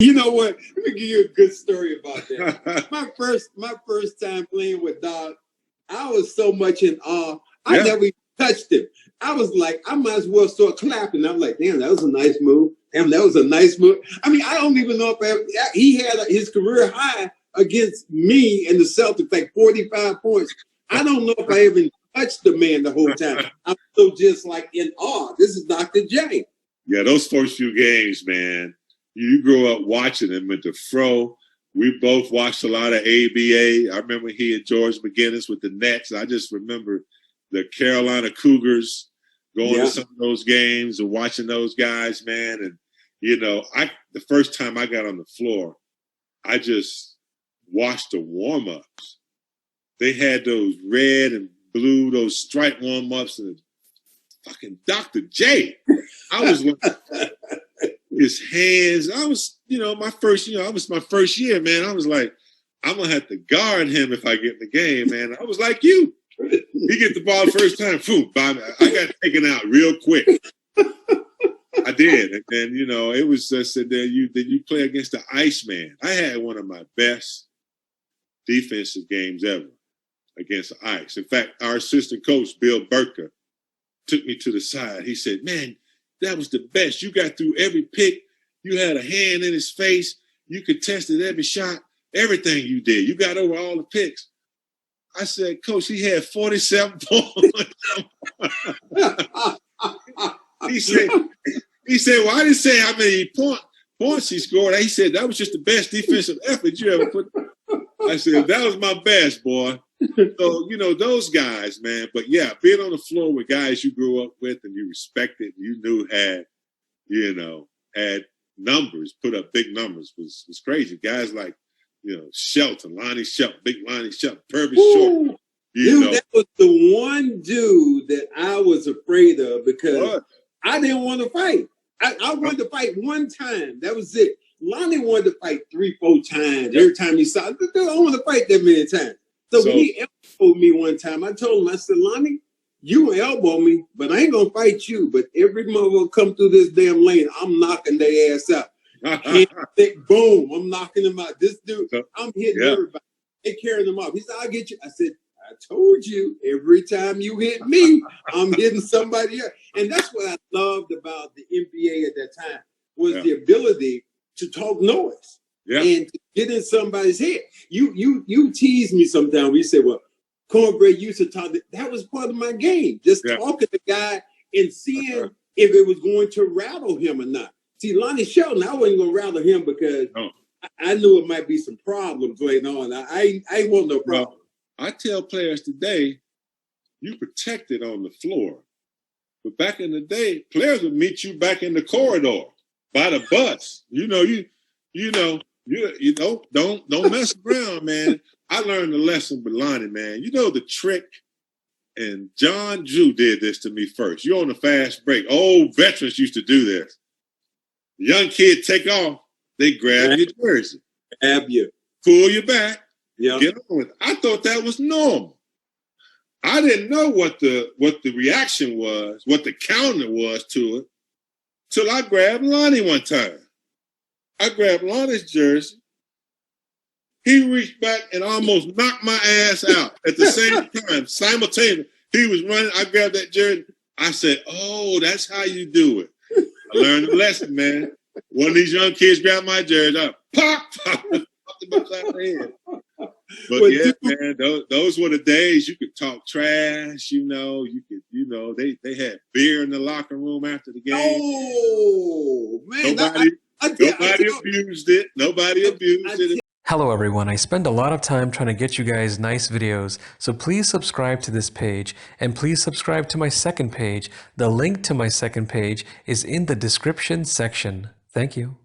You know what? Let me give you a good story about that. My first time playing with Doc, I was so much in awe. I never even touched him. I was like, I might as well start clapping. I'm like, damn, that was a nice move. Damn, that was a nice move. I mean, I don't even know if he had his career high against me and the Celtics, like 45 points. I don't know if I even touched the man the whole time. I'm so just like in awe. This is Dr. J. Yeah, those first few games, man. You grew up watching him with the Fro. We both watched a lot of ABA. I remember he and George McGinnis with the Nets. I just remember the Carolina Cougars going to some of those games and watching those guys, man. And, you know, the first time I got on the floor, I just watched the warm-ups. They had those red and blue, those stripe warm-ups, and fucking Dr. J. I was like, his hands. I was, my first year, man. I was like, I'm gonna have to guard him if I get in the game, man. I was like you. He get the ball the first time, I got taken out real quick. I did, and then it was just that you play against the Iceman. I had one of my best defensive games ever against the Ice. In fact, our assistant coach Bill Burker took me to the side. He said, "Man, that was the best. You got through every pick. You had a hand in his face. You contested every shot. Everything you did. You got over all the picks." I said, "Coach, he had 47 points." He said, "Well, I didn't say how many points he scored." He said, "That was just the best defensive effort you ever put." I said, "That was my best, boy." So, those guys, man. But yeah, being on the floor with guys you grew up with and you respected, you knew had numbers, put up big numbers was crazy. Guys like, Shelton, Lonnie Shelton, big Lonnie Shelton, Purvis Short. That was the one dude that I was afraid of because I didn't want to fight. I wanted to fight one time. That was it. Lonnie wanted to fight 3-4 times. Every time he saw, I don't want to fight that many times. So when he elbowed me one time, I told him, I said, "Lonnie, you elbow me, but I ain't going to fight you. But every motherfucker come through this damn lane, I'm knocking their ass out." Boom, I'm knocking them out. This dude, I'm hitting everybody. They carrying them off. He said, "I'll get you." I said, "I told you, every time you hit me, I'm hitting somebody else." And that's what I loved about the NBA at that time was the ability to talk noise. And to get in somebody's head. You tease me sometimes. We say, "Well, Cornbread used to talk." That was part of my game. Just talking to the guy and seeing if it was going to rattle him or not. See, Lonnie Shelton, I wasn't going to rattle him because I knew it might be some problems going on. I ain't want no problem. Well, I tell players today, you protected on the floor. But back in the day, players would meet you back in the corridor by the bus. You don't mess around, man. I learned the lesson with Lonnie, man. The trick, and John Drew did this to me first. You're on a fast break. Old veterans used to do this. The young kid take off, they grab your jersey. Grab you. Pull you back. Get on with it. I thought that was normal. I didn't know what the reaction was, what the counter was to it, till I grabbed Lonnie one time. I grabbed Lonnie's jersey. He reached back and almost knocked my ass out at the same time, simultaneously. He was running. I grabbed that jersey. I said, "Oh, that's how you do it." I learned a lesson, man. One of these young kids grabbed my jersey. I pop, popped him upside the head. But man, those were the days you could talk trash. You could, they had beer in the locker room after the game. Oh man, Nobody abused it. Nobody abused it. Hello everyone, I spend a lot of time trying to get you guys nice videos, so please subscribe to this page and please subscribe to my second page. The link to my second page is in the description section. Thank you.